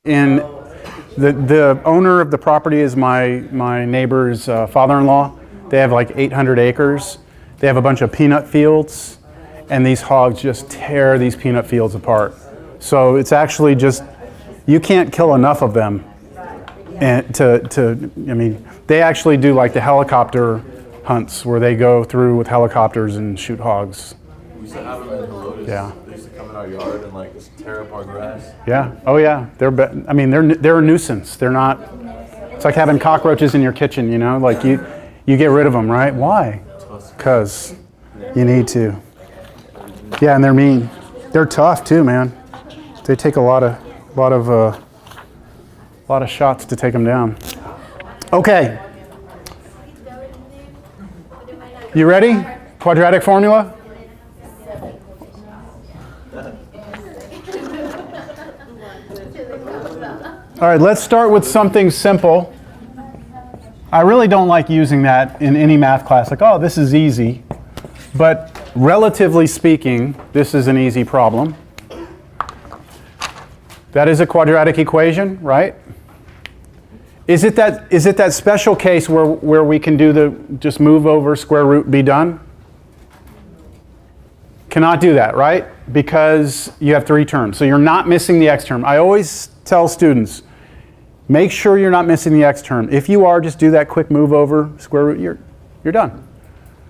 In the owner of the property is my neighbor's father-in-law. They have like 800 acres. They have a bunch of peanut fields, and these hogs just tear these peanut fields apart. So it's actually just, you can't kill enough of them. And I mean, they actually do like the helicopter hunts where they go through with helicopters and shoot hogs. We used to have them in Helotes. Yeah. They used to come in our yard and like just tear up our grass. Yeah. Oh yeah. I mean, they're a nuisance. They're not. It's like having cockroaches in your kitchen. You know, like you get rid of them, right? Why? Because you need to. Yeah, and they're mean. They're tough too, man. They take a lot of shots to take them down. Okay. You ready? Quadratic formula? All right, let's start with something simple. I really don't like using that in any math class, like, oh, this is easy. But relatively speaking, this is an easy problem. That is a quadratic equation, right? Is it that special case where we can do just move over, square root, be done? Cannot do that, right? Because you have three terms. So you're not missing the x term. I always tell students, make sure you're not missing the x term. If you are, just do that quick move over, square root, you're done.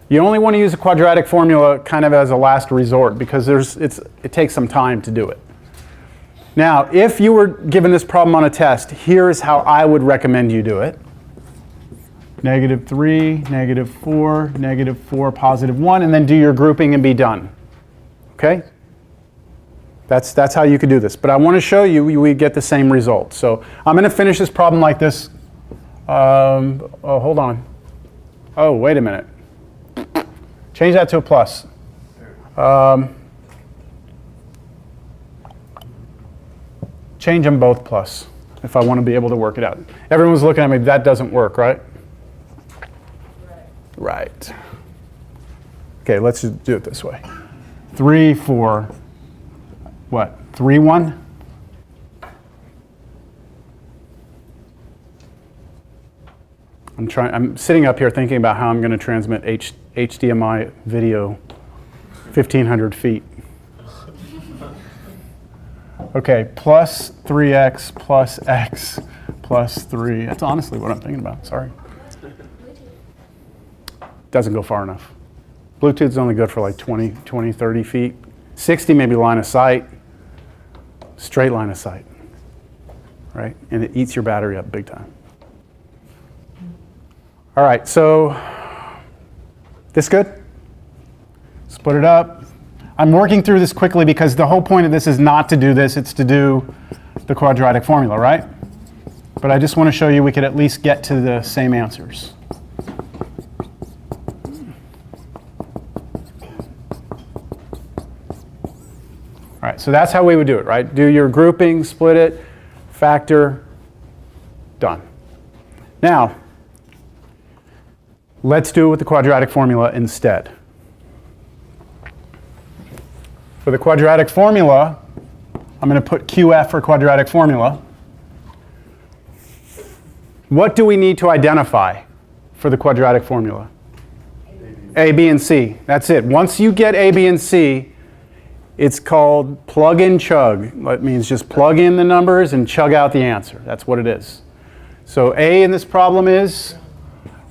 You only want to use a quadratic formula kind of as a last resort because it takes some time to do it. Now, if you were given this problem on a test, here's how I would recommend you do it. -3, -4, -4, +1, and then do your grouping and be done. Okay? That's how you could do this. But I want to show you we get the same result. So I'm going to finish this problem like this. Oh, hold on. Oh, wait a minute. Change that to a plus. Change them both plus if I want to be able to work it out. Everyone's looking at me, that doesn't work, right? Right. Okay, let's just do it this way. 3, 4, what? 3, 1? I'm sitting up here thinking about how I'm going to transmit HDMI video 1,500 feet. Okay, plus 3x plus x plus 3. That's honestly what I'm thinking about. Sorry. Doesn't go far enough. Bluetooth's only good for like 20, 30 feet. 60 maybe line of sight. Straight line of sight. Right? And it eats your battery up big time. All right, so this good? Split it up. I'm working through this quickly because the whole point of this is not to do this, it's to do the quadratic formula, right? But I just want to show you we could at least get to the same answers. All right, so that's how we would do it, right? Do your grouping, split it, factor, done. Now, let's do it with the quadratic formula instead. For the quadratic formula, I'm going to put QF for quadratic formula. What do we need to identify for the quadratic formula? A, B, and C. That's it. Once you get A, B, and C, it's called plug and chug. That means just plug in the numbers and chug out the answer. That's what it is. So A in this problem is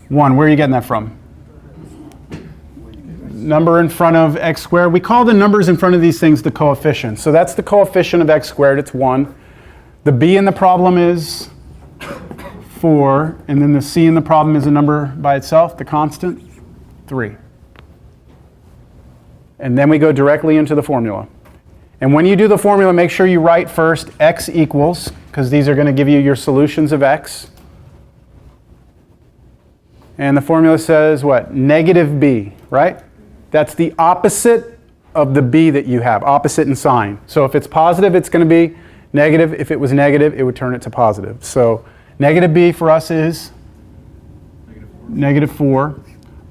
1. Where are you getting that from? Number in front of x squared. We call the numbers in front of these things the coefficients. So that's the coefficient of x squared, it's 1. The b in the problem is 4, and then the c in the problem is a number by itself, the constant, 3. And then we go directly into the formula. And when you do the formula, make sure you write first x equals, because these are going to give you your solutions of x. And the formula says what? -b, right? That's the opposite of the b that you have, opposite in sign. So if it's positive, it's going to be negative. If it was negative, it would turn it to positive. So -b for us is -4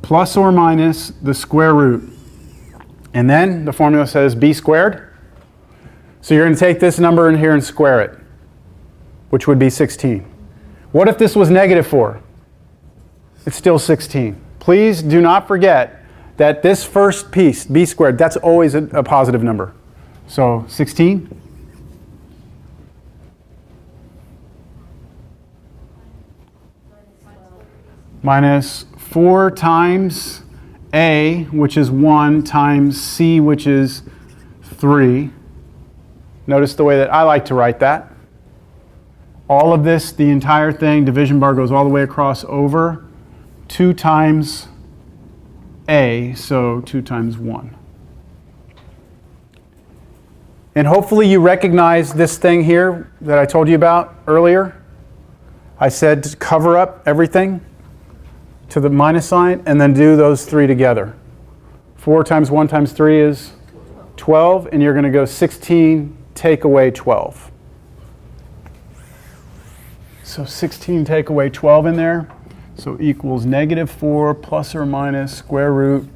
plus or minus the square root. And then the formula says b squared. So you're going to take this number in here and square it. which would be 16. What if this was negative 4? It's still 16. Please do not forget that this first piece, b squared, that's always a positive number. So 16 minus 4 times a, which is 1, times c, which is 3. Notice the way that I like to write that. All of this, the entire thing, division bar goes all the way across over 2 times a, so 2 times 1. And hopefully you recognize this thing here that I told you about earlier. I said to cover up everything to the minus sign and then do those 3 together. 4 times 1 times 3 is 12, and you're going to go 16, take away 12. So 16 take away 12 in there. So equals negative 4 plus or minus square root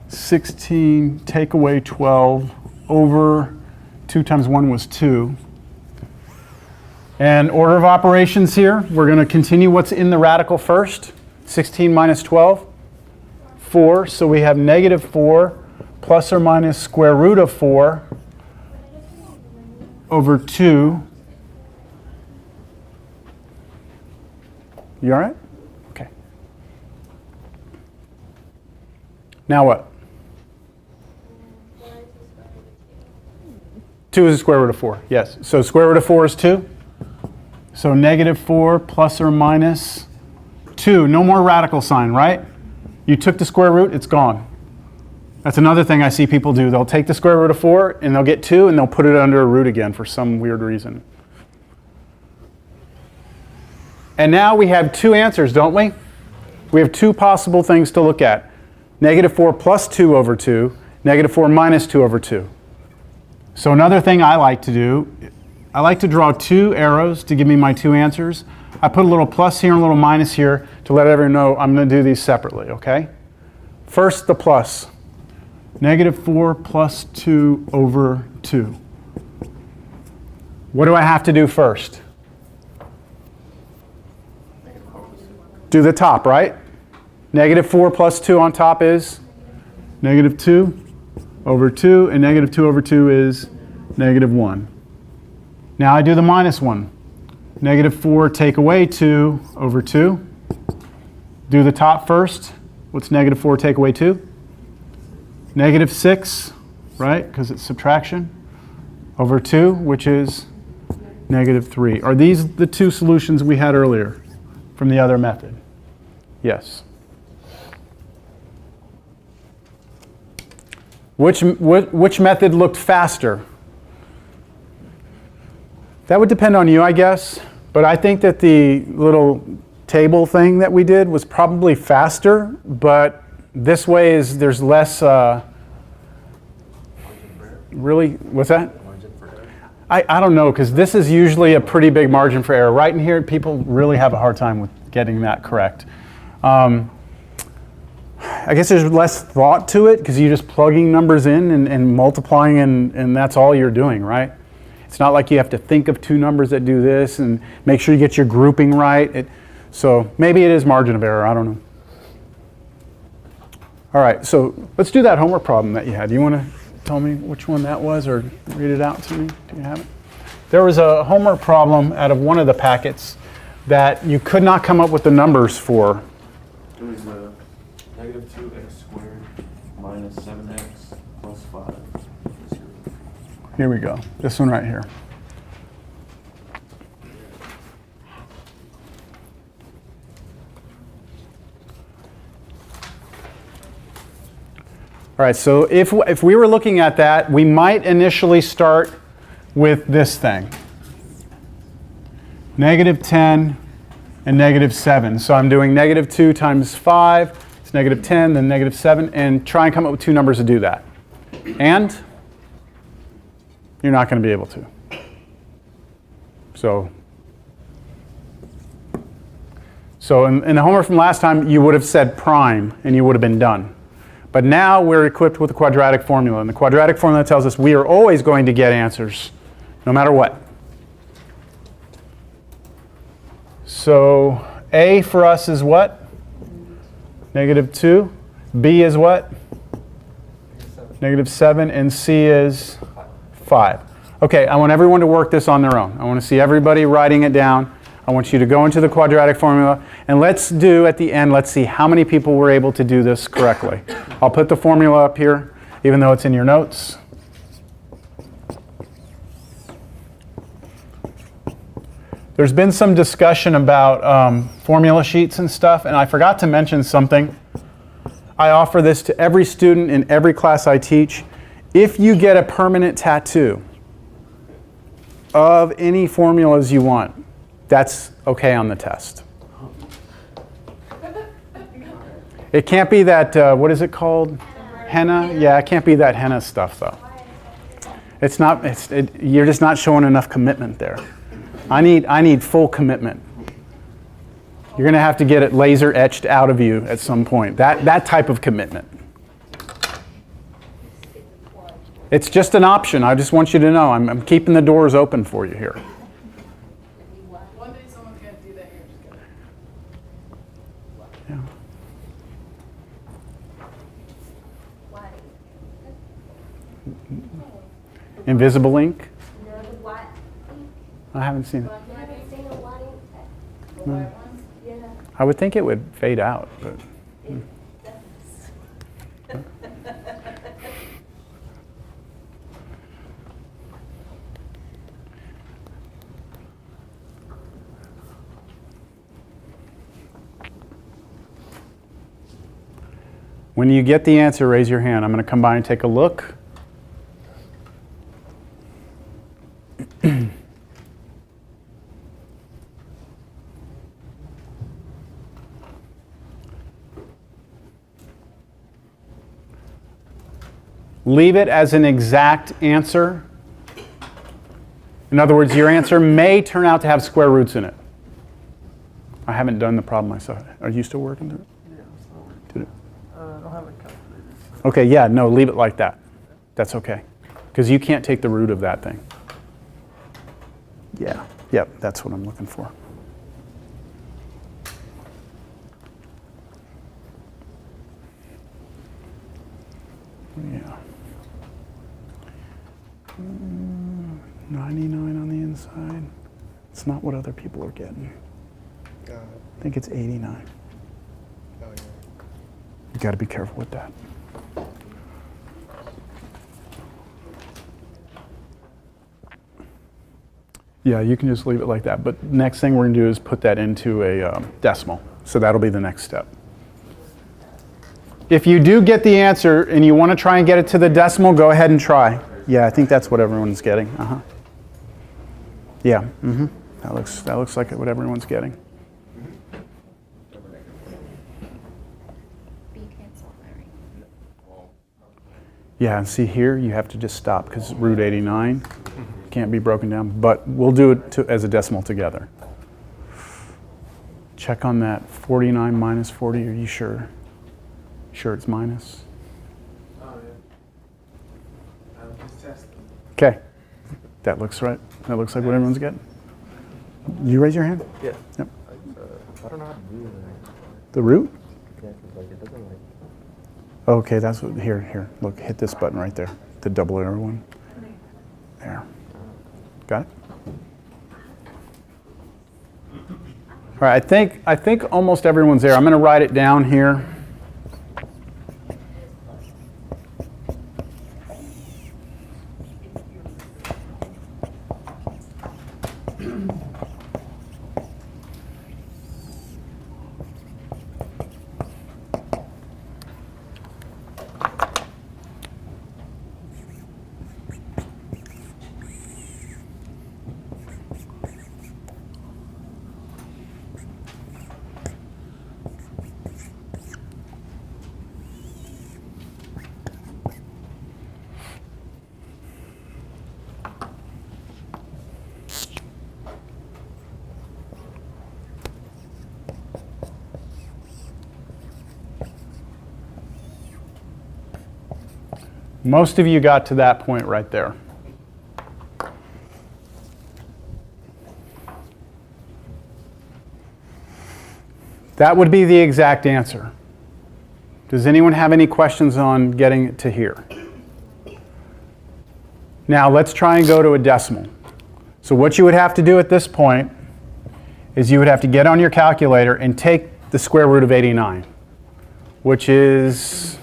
16 take away 12 over 2 times 1 was 2. And order of operations here, we're going to continue what's in the radical first. 16 minus 12, 4. So we have negative 4 plus or minus square root of 4 over 2. You all right? Okay. Now what? 2 is the square root of 4. Yes. So square root of 4 is 2. So negative 4 plus or minus 2. No more radical sign, right? You took the square root, it's gone. That's another thing I see people do. They'll take the square root of 4 and they'll get 2 and they'll put it under a root again for some weird reason. And now we have 2 answers, don't we? We have 2 possible things to look at. Negative 4 plus 2 over 2, negative 4 minus 2 over 2. So another thing I like to do, I like to draw 2 arrows to give me my 2 answers. I put a little plus here and a little minus here to let everyone know I'm going to do these separately, okay? First, the plus. Negative 4 plus 2 over 2. What do I have to do first? Do the top, right? Negative 4 plus 2 on top is negative 2 over 2, and negative 2 over 2 is negative 1. Now I do the minus 1. Negative 4 take away 2 over 2. Do the top first. What's negative 4 take away 2? Negative 6, right, because it's subtraction, over 2, which is negative 3. Are these the 2 solutions we had earlier from the other method? Yes. Which method looked faster? That would depend on you, I guess. But I think that the little table thing that we did was probably faster. But this way is there's less. Really? What's that? Margin for error? I don't know, because this is usually a pretty big margin for error. Right in here, people really have a hard time with getting that correct. I guess there's less thought to it because you're just plugging numbers in and multiplying, and that's all you're doing, right? It's not like you have to think of 2 numbers that do this and make sure you get your grouping right. So maybe it is margin of error. I don't know. All right, so let's do that homework problem that you had. Do you want to tell me which one that was or read it out to me? Do you have it? There was a homework problem out of one of the packets that you could not come up with the numbers for. It was negative 2x squared minus 7x plus 5. Here we go. This one right here. All right, so if we were looking at that, we might initially start with this thing. Negative 10 and negative 7. So I'm doing negative 2 times 5. It's negative 10, then negative 7, and try and come up with 2 numbers to do that. And you're not going to be able to. So in the homework from last time, you would have said prime, and you would have been done. But now we're equipped with the quadratic formula. And the quadratic formula tells us we are always going to get answers, no matter what. So A for us is what? -2. B is what? -7. And C is 5. Okay, I want everyone to work this on their own. I want to see everybody writing it down. I want you to go into the quadratic formula, and let's do at the end, let's see how many people were able to do this correctly. I'll put the formula up here, even though it's in your notes. There's been some discussion about formula sheets and stuff, and I forgot to mention something. I offer this to every student in every class I teach. If you get a permanent tattoo of any formulas you want, that's okay on the test. It can't be that, what is it called? Henna? Yeah, it can't be that henna stuff though. It's not, you're just not showing enough commitment there. I need full commitment. You're going to have to get it laser etched out of you at some point. That type of commitment. It's just an option. I just want you to know I'm keeping the doors open for you here. One day someone can't do that here. Yeah. Invisible ink? I haven't seen it. No. I would think it would fade out, but. When you get the answer, raise your hand. I'm going to come by and take a look. Leave it as an exact answer. In other words, your answer may turn out to have square roots in it. I haven't done the problem myself. Are you still working through it? Yeah, I'm still working. Did it? I don't have a calculator. Okay, yeah, no, leave it like that. That's okay. Because you can't take the root of that thing. Yeah, yep, that's what I'm looking for. Yeah. 99 on the inside. It's not what other people are getting. I think it's 89. Oh, yeah. You got to be careful with that. Yeah, you can just leave it like that. But next thing we're going to do is put that into a decimal. So that'll be the next step. If you do get the answer and you want to try and get it to the decimal, go ahead and try. Yeah, I think that's what everyone's getting. Uh-huh. Yeah, mm-hmm. That looks like what everyone's getting. Yeah, and see here, you have to just stop because root 89 can't be broken down, but we'll do it as a decimal together. Check on that 49 minus 40, are you sure? Sure it's minus? Oh, yeah. I'm just testing. Okay, that looks right. That looks like what everyone's getting. You raise your hand? Yeah. Yep. I don't know how to do that. The root? Yeah, 'cause, like, it doesn't like. Okay, that's what, here, look, hit this button right there, the double arrow one. There. Got it? All right, I think almost everyone's there. I'm going to write it down here. Most of you got to that point right there. That would be the exact answer. Does anyone have any questions on getting it to here? Now let's try and go to a decimal. So what you would have to do at this point is you would have to get on your calculator and take the square root of 89, which is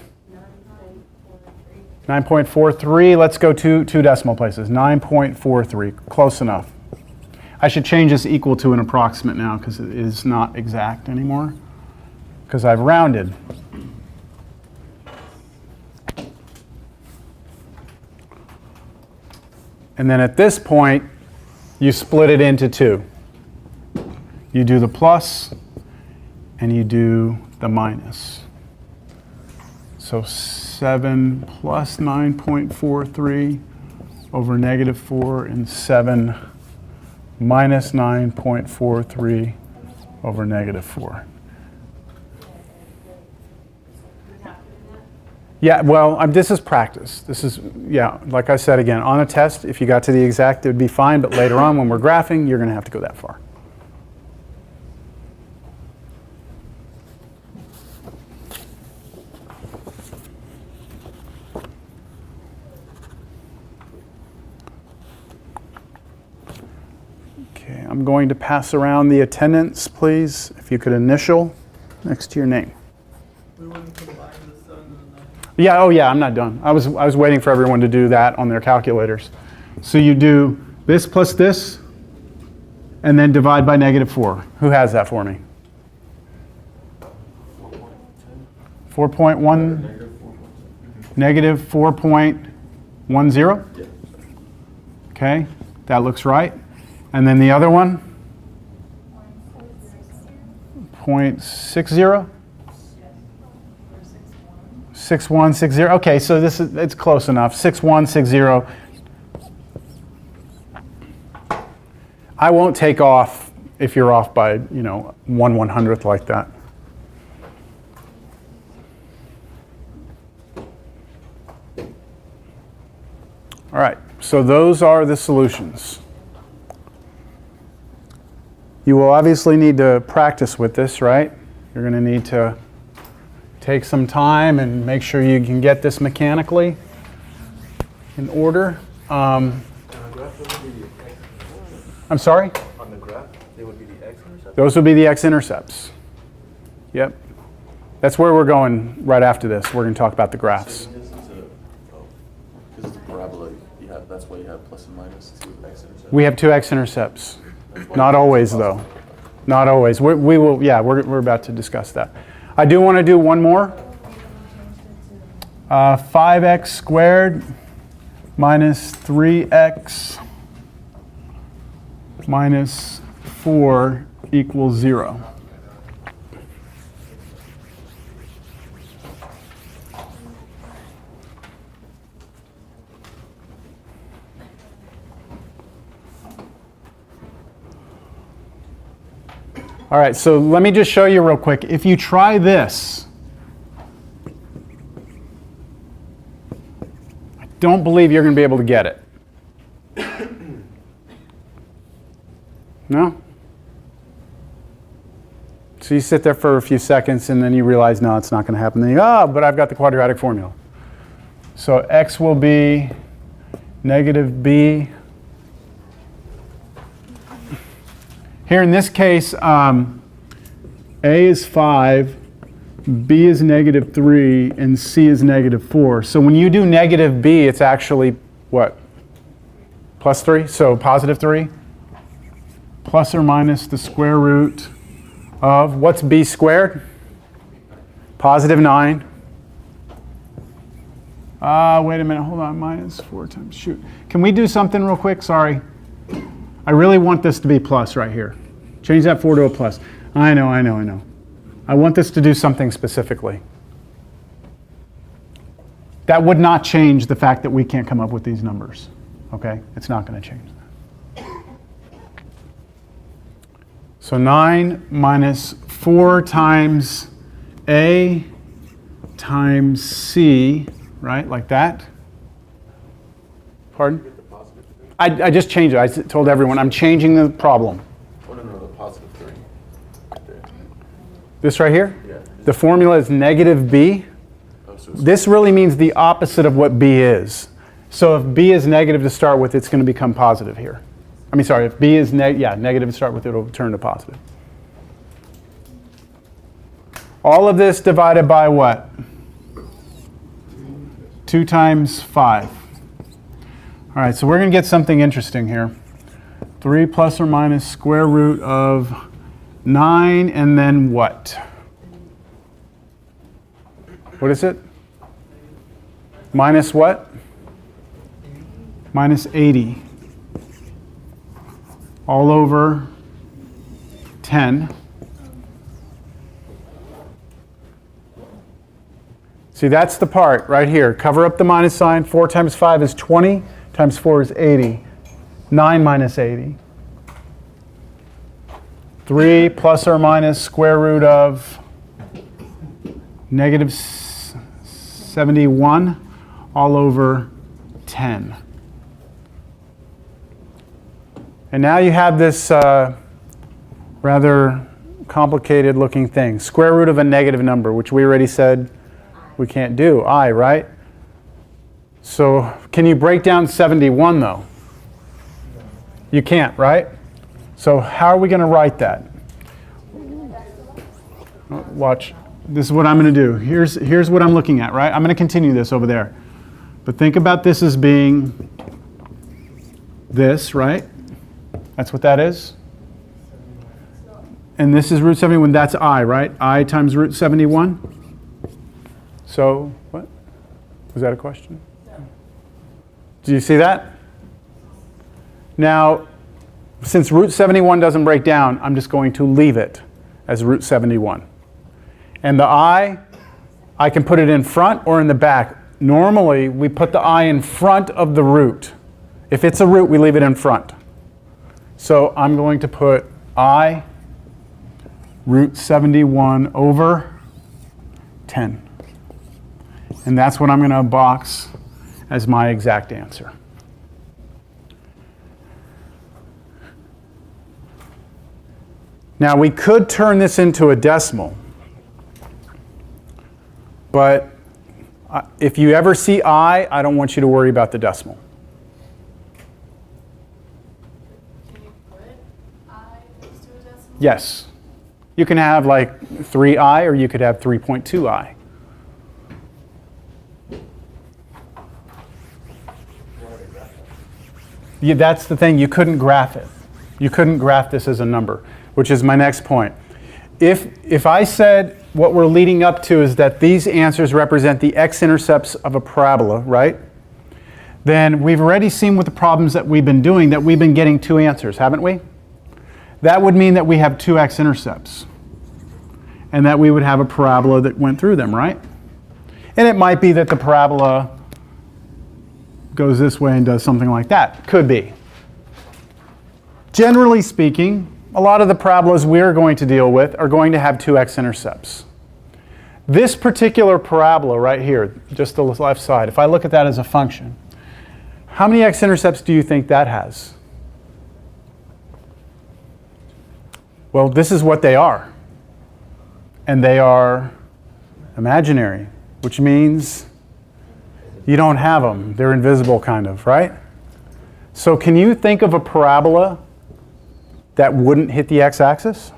9.43. Let's go two decimal places. 9.43, close enough. I should change this equal to an approximate now because it is not exact anymore because I've rounded. And then at this point, you split it into two. You do the plus and you do the minus. So 7 plus 9.43 over negative 4 and 7 minus 9.43 over negative 4. Yeah, well, this is practice. This is, yeah, like I said again, on a test, if you got to the exact, it would be fine, but later on when we're graphing, you're going to have to go that far. Okay, I'm going to pass around the attendance, please. If you could initial next to your name. We wouldn't combine the sun and Yeah, oh yeah, I'm not done. I was waiting for everyone to do that on their calculators. So you do this plus this, and then divide by negative 4. Who has that for me? 4.1, negative 4.10? Yeah. Okay, that looks right. And then the other one? 0.60? 6160. Okay, so it's close enough. 6160. I won't take off if you're off by, 1/100th like that. All right, so those are the solutions. You will obviously need to practice with this, right? You're going to need to take some time and make sure you can get this mechanically in order. On the graph, those would be the I'm sorry? On the graph, they would be the x-intercept? Those would be the x-intercepts. Yep. That's where we're going right after this. We're going to talk about the graphs. Because it's a parabola, that's why you have plus and minus 2 x-intercepts. We have 2 x-intercepts. Not always, though. Not always. We will, yeah, we're about to discuss that. I do want to do one more. 5x squared minus 3x minus 4 equals 0. All right, so let me just show you real quick. If you try this, I don't believe you're going to be able to get it. No? So you sit there for a few seconds and then you realize, no, it's not going to happen. Then you go, but I've got the quadratic formula. So x will be negative b. Here in this case, A is 5, B is negative 3, and C is negative 4. So when you do negative B, it's actually what? Plus 3? So positive 3? Plus or minus the square root of, what's B squared? Positive 9. Wait a minute, hold on, minus 4 times, shoot. Can we do something real quick? Sorry. I really want this to be plus right here. Change that 4 to a plus. I know. I want this to do something specifically. That would not change the fact that we can't come up with these numbers. Okay? It's not going to change that. So 9 minus 4 times A times C, right? Like that. Pardon? I just changed it. I told everyone I'm changing the problem. Oh, no, the positive 3. Right there. This right here? Yeah. The formula is negative b. Oh, so it's This really means the opposite of what b is. So if b is negative to start with, it's going to become positive here. I mean, sorry, if b is negative to start with, it'll turn to positive. All of this divided by what? 2 times 5. All right, so we're going to get something interesting here. 3 plus or minus square root of 9, and then what? What is it? Minus what? Minus 80. All over 10. See, that's the part right here. Cover up the minus sign. 4 times 5 is 20, times 4 is 80. 9 minus 80. 3 plus or minus square root of negative 71 all over 10. And now you have this rather complicated looking thing. Square root of a negative number, which we already said we can't do. I, right? So can you break down 71 though? You can't, right? So how are we going to write that? Watch. This is what I'm going to do. Here's what I'm looking at, right? I'm going to continue this over there. But think about this as being this, right? That's what that is. And this is root 71. That's I, right? I times root 71. So, what? Was that a question? Do you see that? Now, since root 71 doesn't break down, I'm just going to leave it as root 71. And the I can put it in front or in the back. Normally, we put the I in front of the root. If it's a root, we leave it in front. So I'm going to put I root 71 over 10. And that's what I'm going to box as my exact answer. Now we could turn this into a decimal, but if you ever see I don't want you to worry about the decimal. Can you put I next to a decimal? Yes. You can have like 3i or you could have 3.2i. Yeah, that's the thing, you couldn't graph it. You couldn't graph this as a number, which is my next point. If I said what we're leading up to is that these answers represent the x-intercepts of a parabola, right? Then we've already seen with the problems that we've been doing that we've been getting 2 answers, haven't we? That would mean that we have 2 x-intercepts and that we would have a parabola that went through them, right? And it might be that the parabola goes this way and does something like that. Could be. Generally speaking, a lot of the parabolas we're going to deal with are going to have 2 x-intercepts. This particular parabola right here, just the left side, if I look at that as a function, how many x-intercepts do you think that has? Well, this is what they are. And they are imaginary, which means you don't have them. They're invisible, kind of, right? So can you think of a parabola that wouldn't hit the x-axis?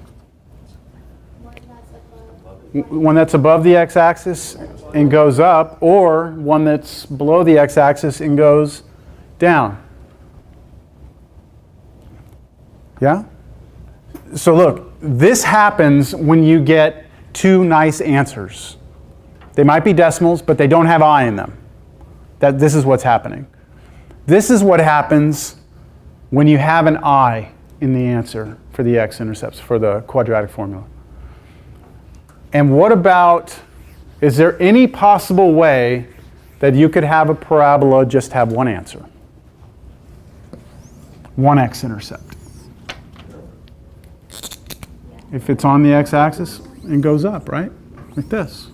One that's above the x-axis and goes up, or one that's below the x-axis and goes down. Yeah? So look, this happens when you get 2 nice answers. They might be decimals, but they don't have I in them. This is what's happening. This is what happens when you have an I in the answer for the x-intercepts, for the quadratic formula. And what about, is there any possible way that you could have a parabola just have one answer? One x-intercept. If it's on the x-axis and goes up, right? Like this.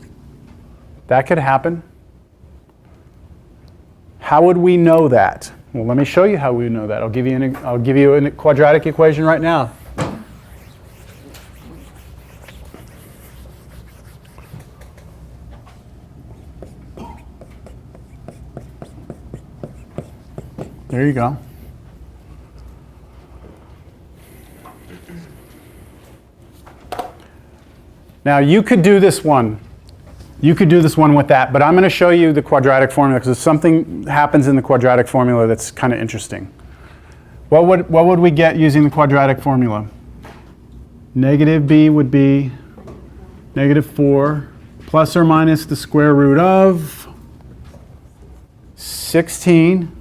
That could happen. How would we know that? Well, let me show you how we know that. I'll give you a quadratic equation right now. There you go. Now you could do this one. You could do this one with that, but I'm going to show you the quadratic formula because something happens in the quadratic formula that's kind of interesting. What would we get using the quadratic formula? Negative b would be negative 4 plus or minus the square root of 16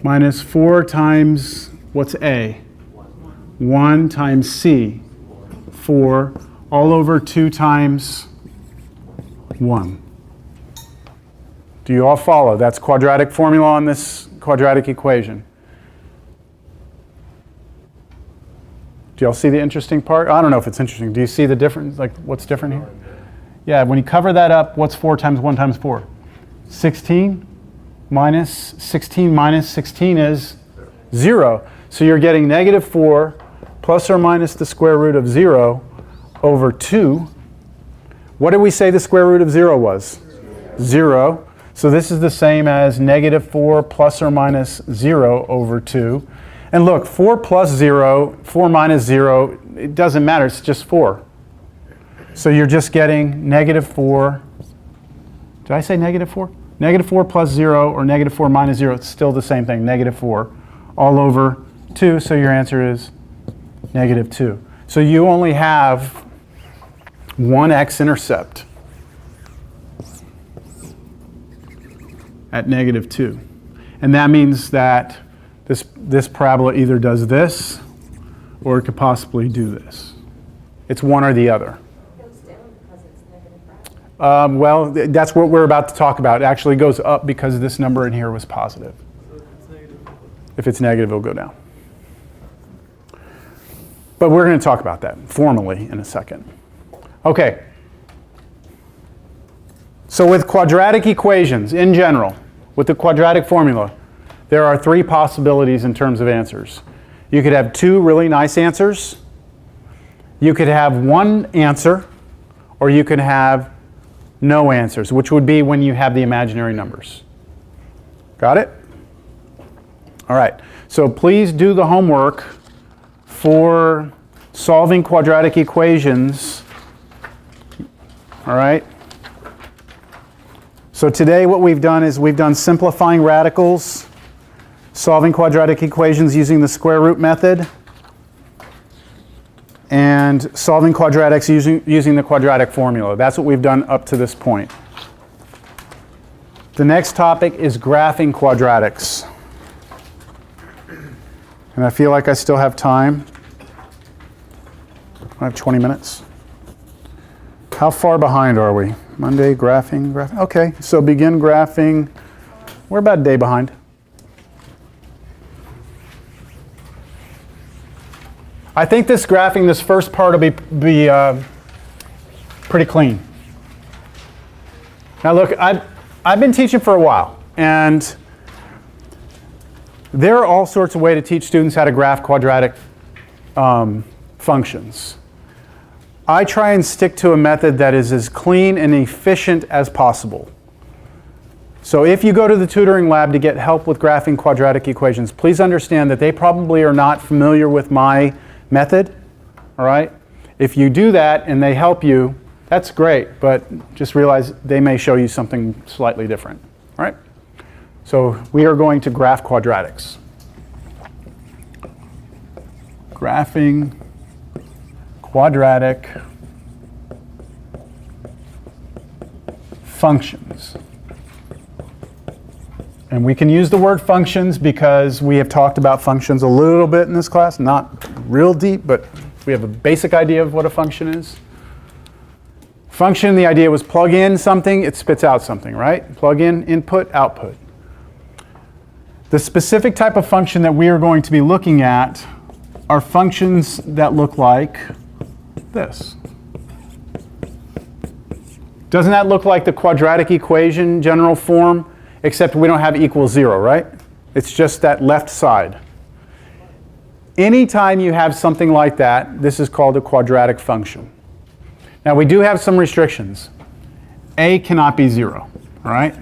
minus 4 times, what's a? 1 times c, 4, all over 2 times 1. Do you all follow? That's quadratic formula on this quadratic equation. Do y'all see the interesting part? I don't know if it's interesting. Do you see the difference? Like what's different here? Yeah, when you cover that up, what's 4 times 1 times 4? 16 minus 16 is 0. So you're getting negative 4 plus or minus the square root of 0 over 2. What did we say the square root of 0 was? 0. So this is the same as negative 4 plus or minus 0 over 2. And look, 4 plus 0, 4 minus 0, it doesn't matter, it's just 4. So you're just getting negative 4. Did I say negative 4? Negative 4 plus 0 or negative 4 minus 0, it's still the same thing, negative 4, all over 2, so your answer is negative 2. So you only have one x-intercept at negative 2. And that means that this parabola either does this or it could possibly do this. It's one or the other. It goes down because it's negative, right? Well, that's what we're about to talk about. It actually goes up because this number in here was positive. So if it's negative, If it's negative, it'll go down. But we're going to talk about that formally in a second. Okay. So with quadratic equations in general, with the quadratic formula, there are 3 possibilities in terms of answers. You could have 2 really nice answers. You could have 1 answer, or you could have no answers, which would be when you have the imaginary numbers. Got it? All right. So please do the homework for solving quadratic equations. All right. So today what we've done is we've done simplifying radicals, solving quadratic equations using the square root method, and solving quadratics using the quadratic formula. That's what we've done up to this point. The next topic is graphing quadratics. And I feel like I still have time. I have 20 minutes. How far behind are we? Monday, graphing. Okay, so begin graphing. We're about a day behind. I think this graphing, this first part will be pretty clean. Now look, I've been teaching for a while, and there are all sorts of ways to teach students how to graph quadratic functions. I try and stick to a method that is as clean and efficient as possible. So if you go to the tutoring lab to get help with graphing quadratic equations, please understand that they probably are not familiar with my method, all right? If you do that and they help you, that's great, but just realize they may show you something slightly different, all right? So we are going to graph quadratics. Graphing quadratic functions. And we can use the word functions because we have talked about functions a little bit in this class, not real deep, but we have a basic idea of what a function is. Function, the idea was plug in something, it spits out something, right? Plug in, input, output. The specific type of function that we are going to be looking at are functions that look like this. Doesn't that look like the quadratic equation general form, except we don't have equals 0, right? It's just that left side. Anytime you have something like that, this is called a quadratic function. Now we do have some restrictions. A cannot be 0, all right?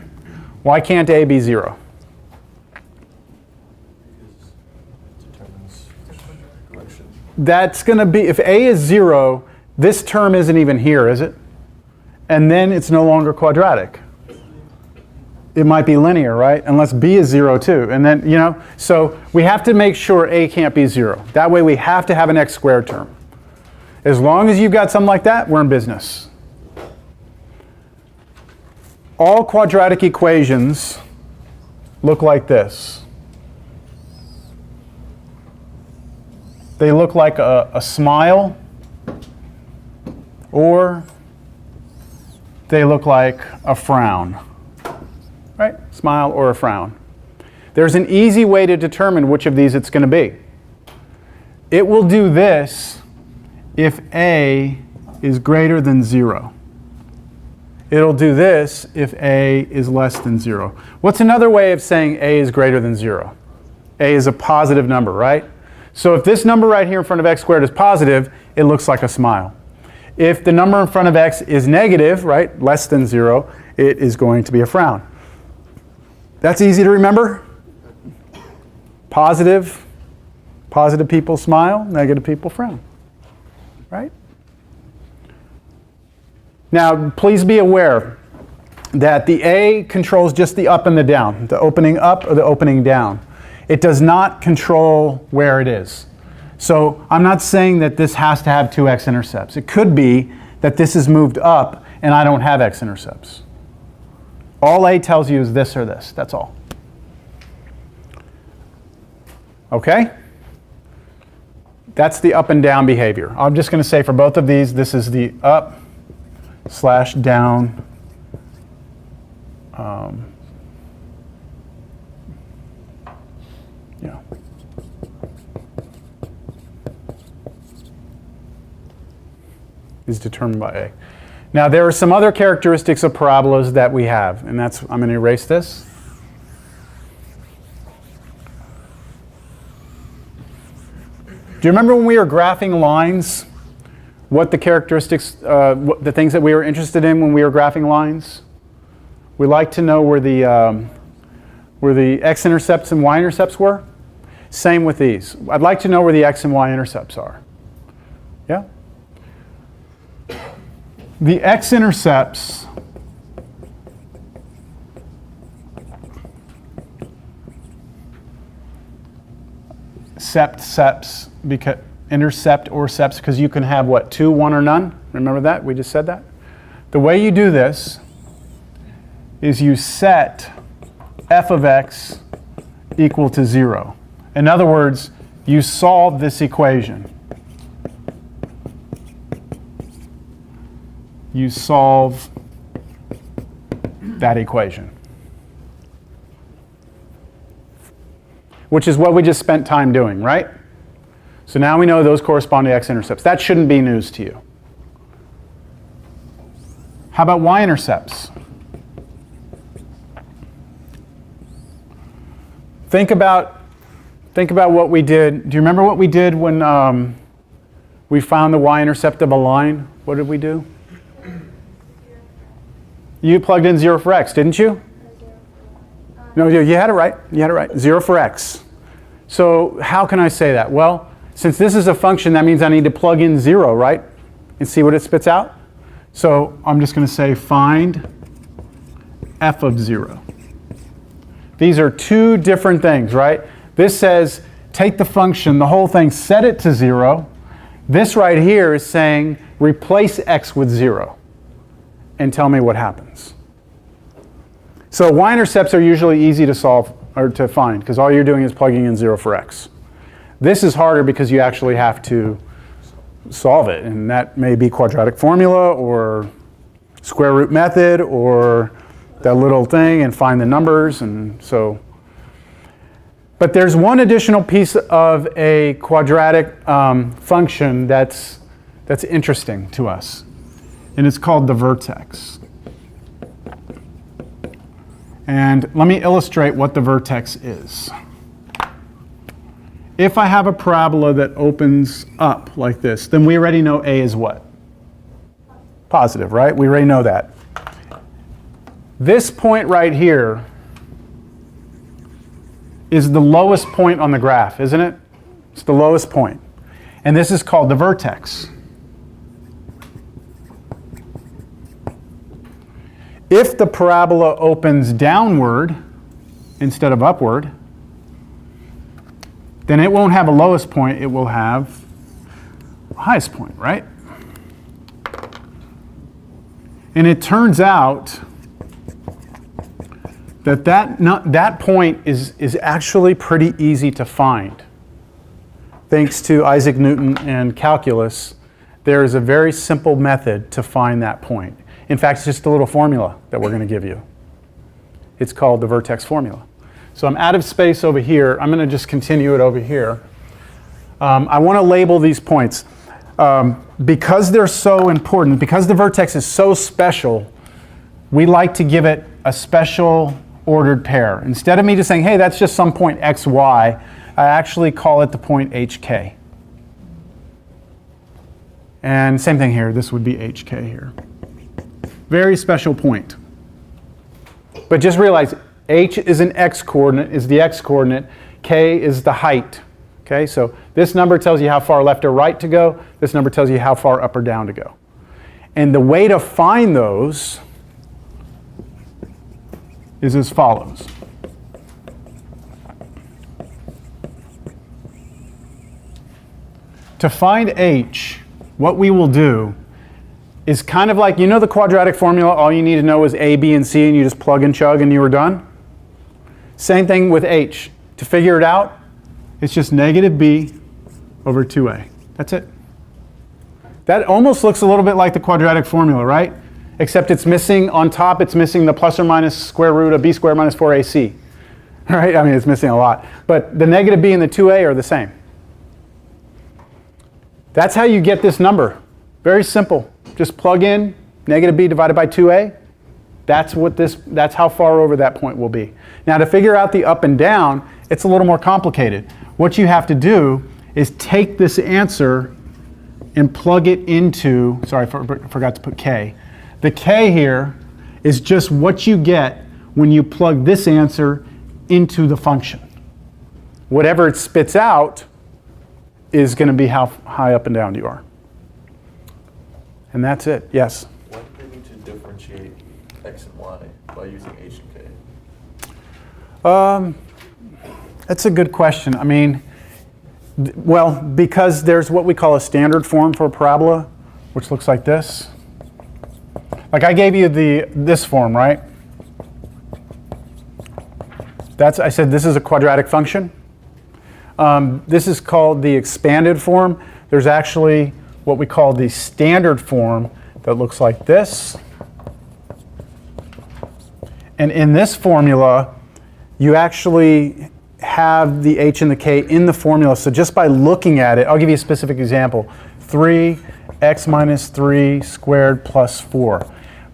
Why can't A be 0? that's going to be, if a is 0, this term isn't even here, is it? And then it's no longer quadratic. It might be linear, right? Unless b is 0 too. And then, so we have to make sure a can't be 0. That way we have to have an x squared term. As long as you've got something like that, we're in business. All quadratic equations look like this. They look like a smile, or they look like a frown. Right? Smile or a frown. There's an easy way to determine which of these it's going to be. It will do this if a is greater than 0. It'll do this if a is less than 0. What's another way of saying a is greater than 0? A is a positive number, right? So if this number right here in front of x squared is positive, it looks like a smile. If the number in front of x is negative, right, less than 0, it is going to be a frown. That's easy to remember. Positive people smile, negative people frown, right? Now, please be aware that the A controls just the up and the down, the opening up or the opening down. It does not control where it is. So I'm not saying that this has to have 2 x-intercepts. It could be that this is moved up and I don't have x-intercepts. All A tells you is this or this. That's all. Okay? That's the up and down behavior. I'm just going to say for both of these, this is the up / down is determined by A. Now there are some other characteristics of parabolas that we have, and that's, I'm going to erase this. Do you remember when we were graphing lines, what the characteristics, the things that we were interested in when we were graphing lines? We like to know where the x-intercepts and y-intercepts were. Same with these. I'd like to know where the x and y-intercepts are. Yeah? The x-intercepts seps, because intercept or seps, because you can have what, 2, 1, or none? Remember that? We just said that. The way you do this is you set f of x equal to 0. In other words, you solve this equation. You solve that equation, which is what we just spent time doing, right? So now we know those correspond to x-intercepts. That shouldn't be news to you. How about y-intercepts? Think about what we did. Do you remember what we did when we found the y-intercept of a line? What did we do? You plugged in 0 for x, didn't you? No, you had it right. You had it right. 0 for x. So how can I say that? Well, since this is a function, that means I need to plug in 0, right? And see what it spits out? So I'm just going to say find f of 0. These are two different things, right? This says take the function, the whole thing, set it to 0. This right here is saying replace x with 0 and tell me what happens. So y-intercepts are usually easy to solve or to find because all you're doing is plugging in 0 for x. This is harder because you actually have to solve it, and that may be quadratic formula or square root method or that little thing and find the numbers, and so. But there's one additional piece of a quadratic function that's interesting to us, and it's called the vertex. And let me illustrate what the vertex is. If I have a parabola that opens up like this, then we already know A is what? Positive, right? We already know that. This point right here is the lowest point on the graph, isn't it? It's the lowest point. And this is called the vertex. If the parabola opens downward instead of upward, then it won't have a lowest point, it will have a highest point, right? And it turns out that that point is actually pretty easy to find. Thanks to Isaac Newton and calculus, there is a very simple method to find that point. In fact, it's just a little formula that we're going to give you. It's called the Vertex Formula. So I'm out of space over here. I'm going to just continue it over here. I want to label these points. Because they're so important, because the vertex is so special, we like to give it a special ordered pair. Instead of me just saying, hey, that's just some point x, y, I actually call it the point hk. And same thing here, this would be hk here. Very special point. But just realize h is an x-coordinate, is the x-coordinate, k is the height. Okay, so this number tells you how far left or right to go. This number tells you how far up or down to go. And the way to find those is as follows. To find h, what we will do is kind of like, you know the quadratic formula, all you need to know is a, b, and c, and you just plug and chug and you were done? Same thing with h. To figure it out, it's just negative b over 2a. That's it. That almost looks a little bit like the quadratic formula, right? Except it's missing, on top it's missing the plus or minus square root of b squared minus 4ac. Right? I mean, it's missing a lot. But the negative b and the 2a are the same. That's how you get this number. Very simple. Just plug in negative b divided by 2a. That's how far over that point will be. Now to figure out the up and down, it's a little more complicated. What you have to do is take this answer and plug it into, sorry, I forgot to put k. The k here is just what you get when you plug this answer into the function. Whatever it spits out is going to be how high up and down you are. And that's it. Yes? Why do they need to differentiate x and y by using h and k? That's a good question. I mean, well, because there's what we call a standard form for a parabola, which looks like this. Like I gave you this form, right? I said this is a quadratic function. This is called the expanded form. There's actually what we call the standard form that looks like this. And in this formula, you actually have the h and the k in the formula. So just by looking at it, I'll give you a specific example. 3x minus 3 squared plus 4.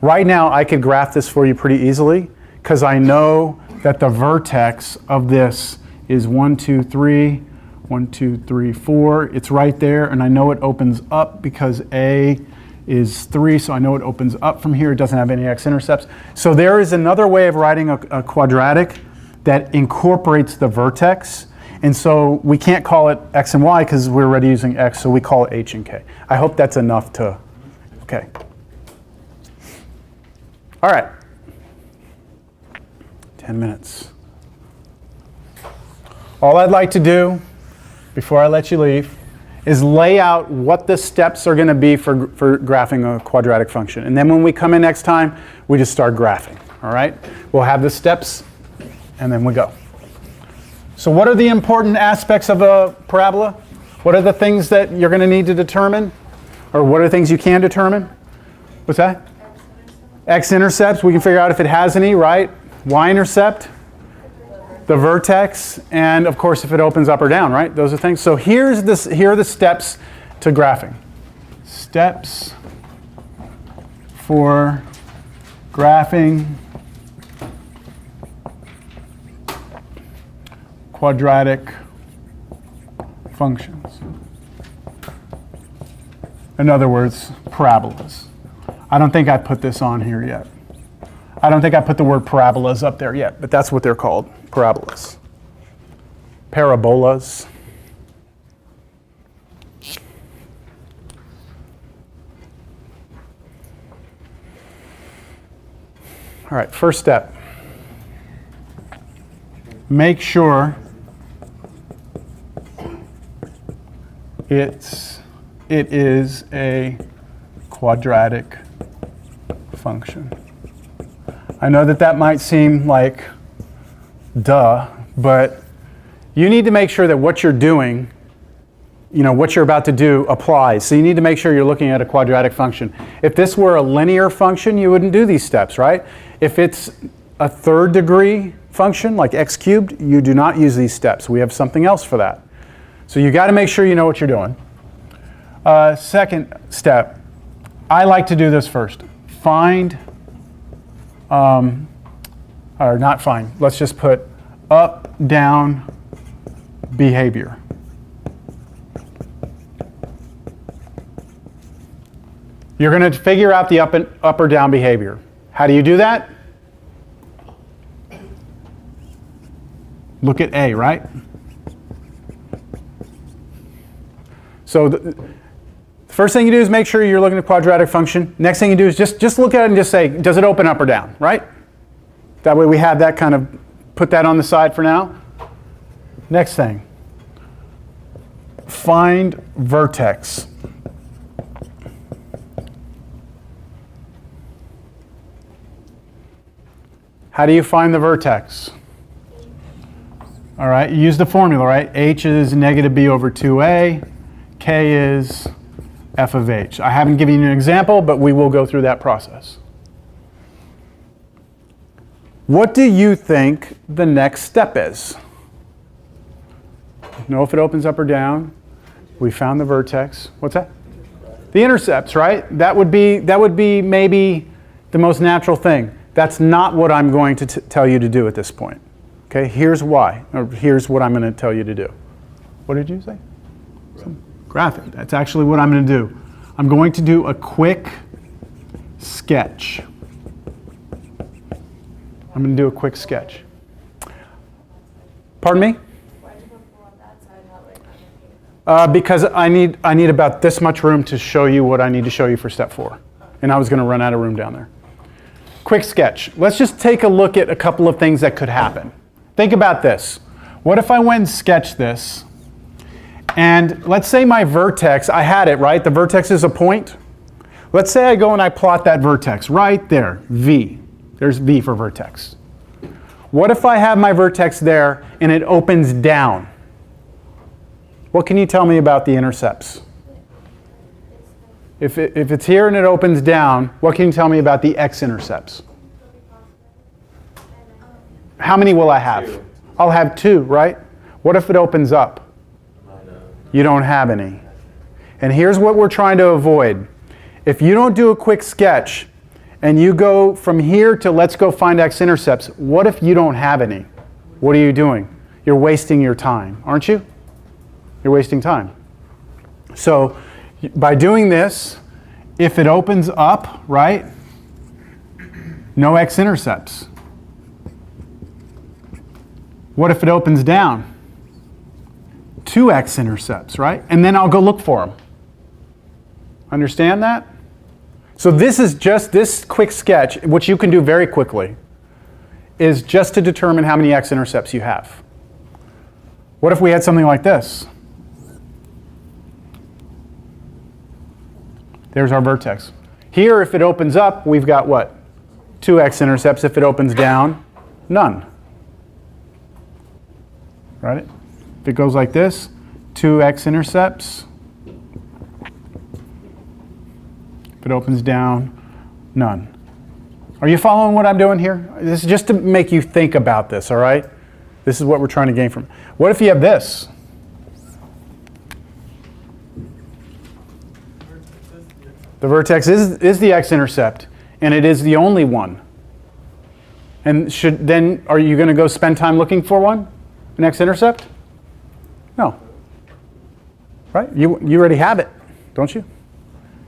Right now, I could graph this for you pretty easily because I know that the vertex of this is 1, 2, 3, 1, 2, 3, 4. It's right there, and I know it opens up because A is 3, so I know it opens up from here. It doesn't have any x-intercepts. So there is another way of writing a quadratic that incorporates the vertex. And so we can't call it x and y because we're already using x, so we call it h and k. I hope that's enough to, okay. All right. 10 minutes. All I'd like to do before I let you leave is lay out what the steps are going to be for graphing a quadratic function. And then when we come in next time, we just start graphing. All right? We'll have the steps, and then we go. So what are the important aspects of a parabola? What are the things that you're going to need to determine? Or what are the things you can determine? What's that? X-intercepts. We can figure out if it has any, right? Y-intercept, the vertex, and of course if it opens up or down, right? Those are things. So here are the steps to graphing. Steps for graphing quadratic functions. In other words, parabolas. I don't think I put this on here yet. I don't think I put the word parabolas up there yet, but that's what they're called, parabolas. Parabolas. All right, first step. Make sure it is a quadratic function. I know that might seem like duh, but you need to make sure that what you're doing, what you're about to do applies. So you need to make sure you're looking at a quadratic function. If this were a linear function, you wouldn't do these steps, right? If it's a third degree function, like x cubed, you do not use these steps. We have something else for that. So you got to make sure you know what you're doing. Second step, I like to do this first. Find, or not find, let's just put up, down, behavior. You're going to figure out the up or down behavior. How do you do that? Look at A, right? So the first thing you do is make sure you're looking at a quadratic function. Next thing you do is just look at it and just say, does it open up or down, right? That way we have that kind of, put that on the side for now. Next thing, find vertex. How do you find the vertex? All right, you use the formula, right? H is negative b over 2a. K is f of h. I haven't given you an example, but we will go through that process. What do you think the next step is? Know if it opens up or down. We found the vertex. What's that? The intercepts, right? That would be maybe the most natural thing. That's not what I'm going to tell you to do at this point. Okay, here's why, or here's what I'm going to tell you to do. What did you say? Graphic. That's actually what I'm going to do. I'm going to do a quick sketch. I'm going to do a quick sketch. Pardon me? Why did you go on that side, not like on here? Because I need about this much room to show you what I need to show you for step 4. And I was going to run out of room down there. Quick sketch. Let's just take a look at a couple of things that could happen. Think about this. What if I went and sketched this? And let's say my vertex, I had it, right? The vertex is a point. Let's say I go and I plot that vertex right there, V. There's V for vertex. What if I have my vertex there and it opens down? What can you tell me about the intercepts? If it's here and it opens down, what can you tell me about the x-intercepts? How many will I have? 2. I'll have 2, right? What if it opens up? You don't have any. And here's what we're trying to avoid. If you don't do a quick sketch and you go from here to let's go find x-intercepts, what if you don't have any? What are you doing? You're wasting your time, aren't you? You're wasting time. So by doing this, if it opens up, right, no x-intercepts. What if it opens down? 2 x-intercepts, right? And then I'll go look for them. Understand that? So this is just this quick sketch, which you can do very quickly, is just to determine how many x-intercepts you have. What if we had something like this? There's our vertex. Here, if it opens up, we've got what? 2 x-intercepts. If it opens down, none. Right? If it goes like this, 2 x-intercepts. If it opens down, none. Are you following what I'm doing here? This is just to make you think about this, all right? This is what we're trying to gain from. What if you have this? The vertex is the x-intercept, and it is the only one. And are you going to go spend time looking for one? An x-intercept? No. Right? You already have it, don't you?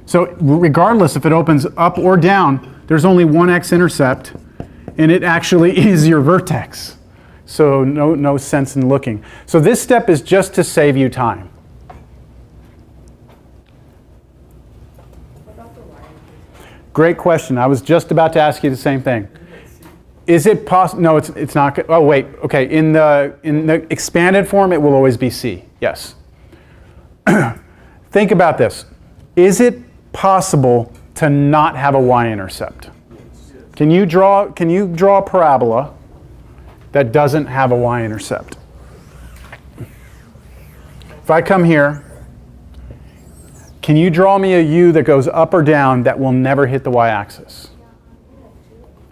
So regardless if it opens up or down, there's only one x-intercept, and it actually is your vertex. So no sense in looking. So this step is just to save you time. Great question. I was just about to ask you the same thing. Is it possible? No, it's not. Oh, wait. Okay. In the expanded form, it will always be C. Yes. Think about this. Is it possible to not have a y-intercept? Can you draw a parabola that doesn't have a y-intercept? If I come here, can you draw me a u that goes up or down that will never hit the y-axis?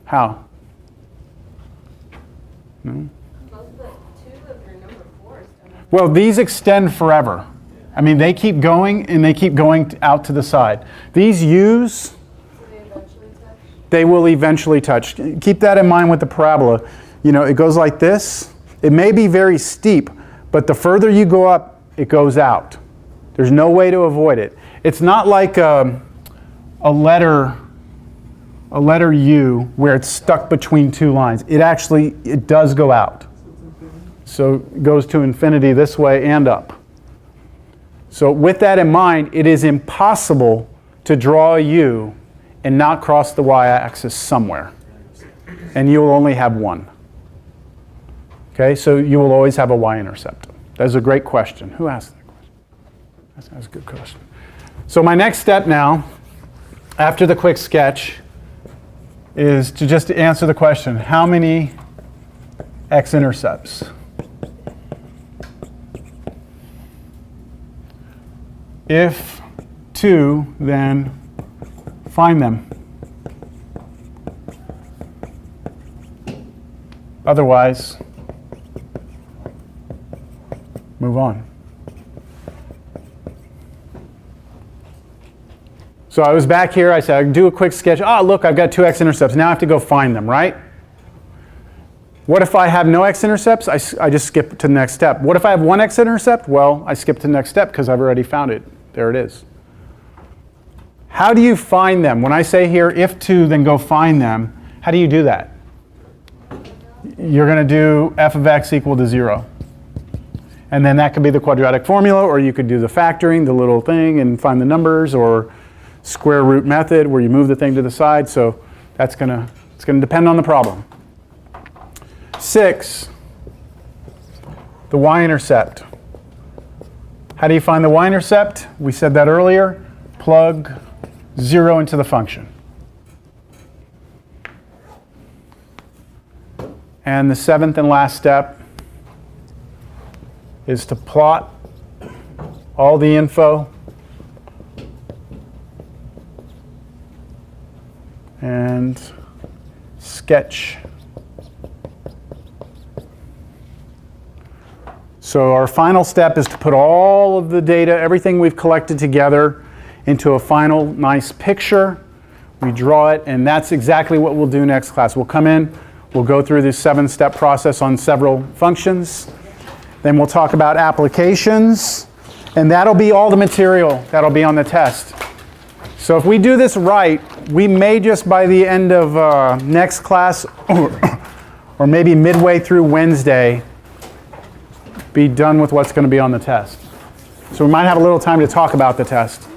How? No? Well, these extend forever. I mean, they keep going and they keep going out to the side. These u's, they will eventually touch. Keep that in mind with the parabola. You know, it goes like this. It may be very steep, but the further you go up, it goes out. There's no way to avoid it. It's not like a letter U where it's stuck between two lines. It does go out. So it goes to infinity this way and up. So with that in mind, it is impossible to draw a U and not cross the y-axis somewhere. And you will only have one. Okay, so you will always have a y-intercept. That's a great question. Who asked that question? That's a good question. So my next step now, after the quick sketch, is to just answer the question, how many x-intercepts? If 2, then find them. Otherwise, move on. So I was back here, I said, I can do a quick sketch. Ah, look, I've got 2 x-intercepts. Now I have to go find them, right? What if I have no x-intercepts? I just skip to the next step. What if I have 1 x-intercept? Well, I skip to the next step because I've already found it. There it is. How do you find them? When I say here, if 2, then go find them, how do you do that? You're going to do f of x equal to 0. And then that could be the quadratic formula, or you could do the factoring, the little thing, and find the numbers, or square root method where you move the thing to the side. So it's going to depend on the problem. 6, the y-intercept. How do you find the y-intercept? We said that earlier. Plug 0 into the function. And the 7th and last step is to plot all the info and sketch. So our final step is to put all of the data, everything we've collected together, into a final nice picture. We draw it, and that's exactly what we'll do next class. We'll come in, we'll go through this 7-step process on several functions. Then we'll talk about applications, and that'll be all the material that'll be on the test. So if we do this right, we may just by the end of next class, or maybe midway through Wednesday, be done with what's going to be on the test. So we might have a little time to talk about the test.